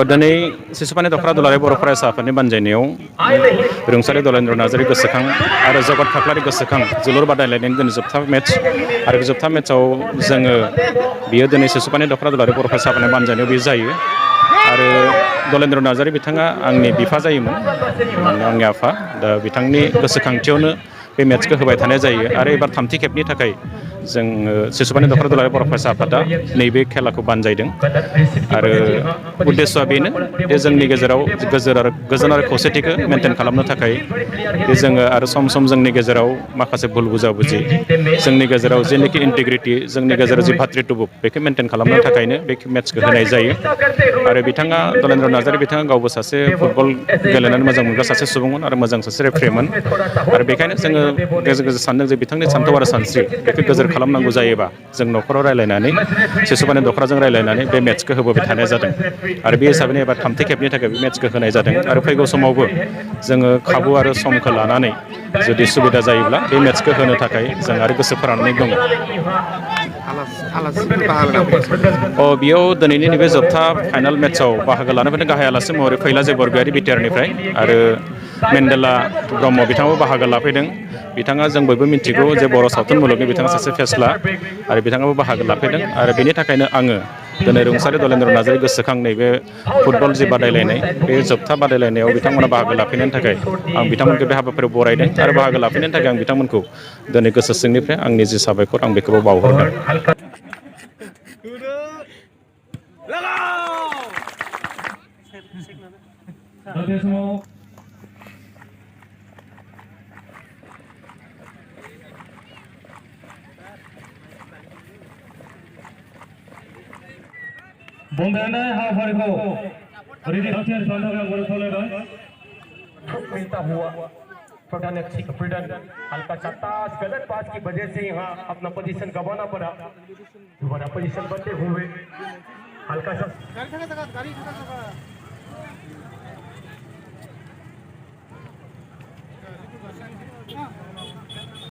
दिनै सिसुपानि दखरा दुलाराय बर' फरायसा आफादनि बानजायनायाव रुंसारि दलेन्द्र नार्जारि गोसोखां आरो जगत खाख्लारि गोसोखां जोलुर बादायलायनायनि दिनै जोबथा मेट्च आरो बे जोबथा मेट्चआव जोङो बियो दिनै सिसुपानि दखरा दुलाराय बर' फरायसा आफादनि बानजायनायाव बियो जायो आरो दलेन्द्र नार्जारि बिथाङा आंनि बिफा जायोमोन आंनि आफा दा बिथांनि गोसोखांथियावनो बे मेट्चखौ होबाय थानाय जायो आरो एबार थामथि खेबनि थाखाय जों सिसुपानि दखरा दुलाराय बर' फरायसा आफादा नैबे खेलाखौ बानजायदों आरो उद्देस्यआ बेनो जे जोंनि गेजेराव गोजोन आरो खौसेथिखौ मेनटेन खालामनो थाखाय बे जोङो आरो सम सम जोंनि गेजेराव माखासे भुल बुजाबुजि जोंनि गेजेराव जेनोखि इन्टिग्रिटि जोंनि गेजेराव जि भातृत्वबोध बेखौ मेनटेन खालामनो थाखायनो बे मेट्चखौ होनाय जायो आरो बिथाङा दलेन्द्र नार्जारि बिथाङा गावबो सासे फुटबल गेलेनानै मोजां मोनग्रा सासे सुबुंमोन आरो मोजां सासे रेफ्रिमोन आरो बेखायनो जोङो गेजेर गेजेर सानदों जे बिथांनि सान्थौ आरो सानस्रि बेखौ गोजोर खालामनांगौ जायोबा जों न'खराव रायलायनानै सिसुपानि दखराजों रायलायनानै बे मेट्चखौ होबोबाय थानाय जादों आरो बे हिसाबैनो एबार थामथि खेबनि थाखाय बे मेट्चखौ होनाय जादों आरो फैगौ समावबो जोङो खाबु आरो समखौ लानानै जुदि सुबिदा जायोब्ला बे मेट्चखौ होनो थाखाय जों आरो गोसो फोराननानै दङ। बेयाव दिनैनि नैबे जोबथा फाइनाल मेट्चआव बाहागो लानो फैनाय गाहाय आलासि महरै फैलाजे बरगयारि बिटिआरनिफ्राय आरो मेन्देला ब्रह्म बिथाङाबो बाहागो लाफैदों। बिथाङा जों बयबो मिथिगौ जे बर' सावथुन मुलुगनि बिथाङा सासे फेस्ला आरो बिथाङाबो बाहागो लाफैदों आरो बेनि थाखायनो आङो दिनै रुंसारि दलेन्द्र नार्जारि गोसोखां नैबे फुटबल जि बादायलायनाय बे जोबथा बादायलायनायाव बिथांमोना बाहागो लाफैनायनि थाखाय आं बिथांमोनखौ बे हाबाफारियाव बरायदों आरो बाहागो लाफैनायनि थाखाय आं बिथांमोनखौ दिनै गोसो सिंनिफ्राय आंनि जि साबायखर आं बेखौबो बावहरदों। बंदायनाय हाबाफारिखौ रेडि खालामथियारि खालामनो थाखाय आं गले खावलायबाय। मिलता हुआ प्रधान प्रधान हल्का सा ताश गलत पास की वजह से यहाँ अपना पोजीशन गंवाना पड़ा। दोबारा पोजीशन बनते हुए हल्का सा